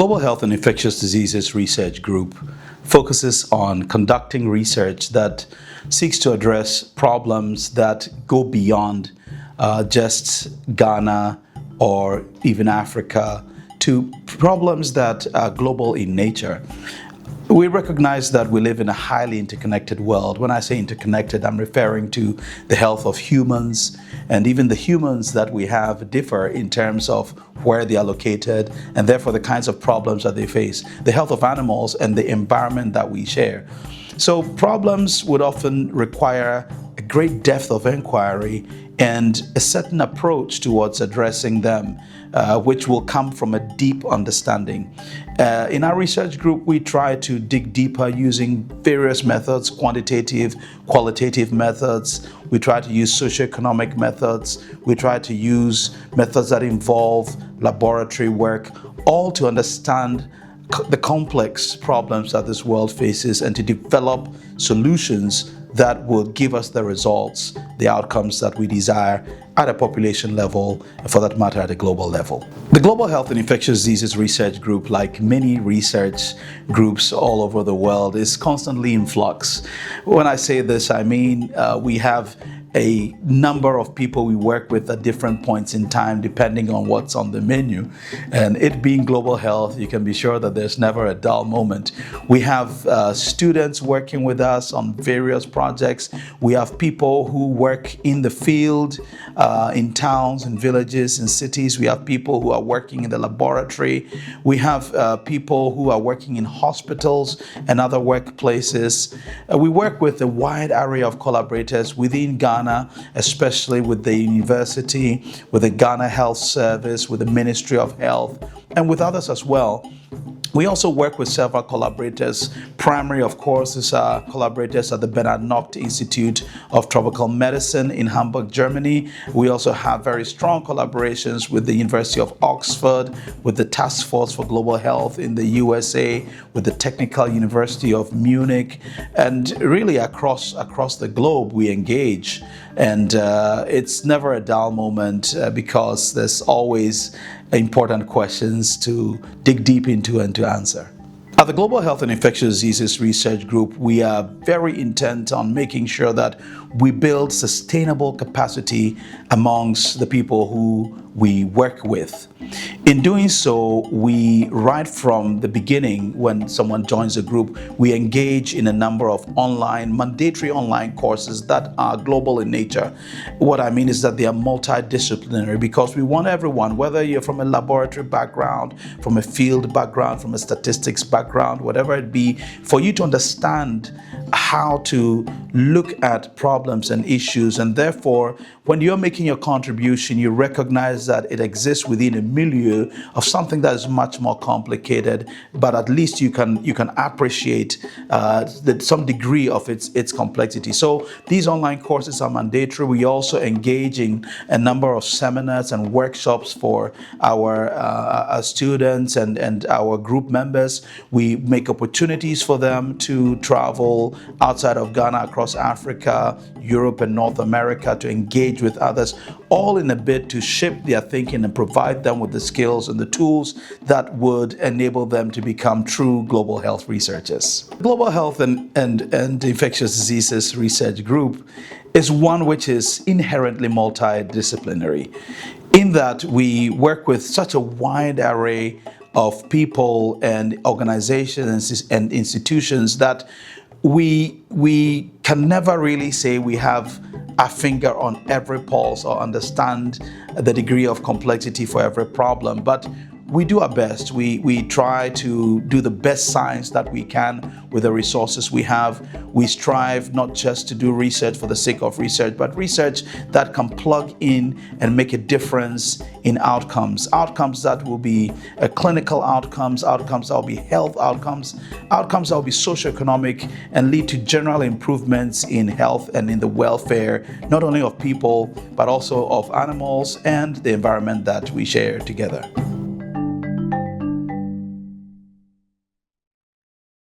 Global Health and Infectious Diseases Research Group focuses on conducting research that seeks to address problems that go beyond just Ghana or even Africa to problems that are global in nature. We recognize that we live in a highly interconnected world. When I say interconnected, I'm referring to the health of humans, and even the humans that we have differ in terms of where they are located and therefore the kinds of problems that they face, the health of animals and the environment that we share. So problems would often require a great depth of inquiry and a certain approach towards addressing them, which will come from a deep understanding. In our research group, we try to dig deeper using various methods, quantitative, qualitative methods. We try to use socioeconomic methods. We try to use methods that involve laboratory work, all to understand the complex problems that this world faces and to develop solutions that will give us the results, the outcomes that we desire at a population level, and for that matter, at a global level. The Global Health and Infectious Diseases Research Group, like many research groups all over the world, is constantly in flux. When I say this, I mean we have a number of people we work with at different points in time, depending on what's on the menu. And it being global health, you can be sure that there's never a dull moment. We have students working with us on various projects. We have people who work in the field, in towns, in villages, in cities. We have people who are working in the laboratory. We have people who are working in hospitals and other workplaces. We work with a wide array of collaborators within Ghana, especially with the university, with the Ghana Health Service, with the Ministry of Health, and with others as well. We also work with several collaborators. Primary, of course, is our collaborators at the Bernard Nocht Institute of Tropical Medicine in Hamburg, Germany. We also have very strong collaborations with the University of Oxford, with the Task Force for Global Health in the USA, with the Technical University of Munich, and really across the globe we engage. And it's never a dull moment because there's always important questions to dig deep into and to answer. At the Global Health and Infectious Diseases Research Group, we are very intent on making sure that we build sustainable capacity amongst the people who we work with. In doing so, we, right from the beginning, when someone joins a group, we engage in a number of mandatory online courses that are global in nature. What I mean is that they are multidisciplinary because we want everyone, whether you're from a laboratory background, from a field background, from a statistics background, whatever it be, for you to understand how to look at problems and issues. And therefore, when you're making your contribution, you recognize that it exists within a milieu of something that is much more complicated, but at least you can appreciate some degree of its complexity. So these online courses are mandatory. We also engage in a number of seminars and workshops for our students and our group members. We make opportunities for them to travel outside of Ghana, across Africa, Europe, and North America to engage with others, all in a bid to shape their thinking and provide them with the skills and the tools that would enable them to become true global health researchers. Global Health and Infectious Diseases Research Group is one which is inherently multidisciplinary, in that we work with such a wide array of people and organizations and institutions that we can never really say we have a finger on every pulse or understand the degree of complexity for every problem, but we do our best. We try to do the best science that we can with the resources we have. We strive not just to do research for the sake of research, but research that can plug in and make a difference in outcomes. Outcomes that will be clinical outcomes that will be health outcomes that will be socioeconomic and lead to general improvements in health and in the welfare, not only of people, but also of animals and the environment that we share together.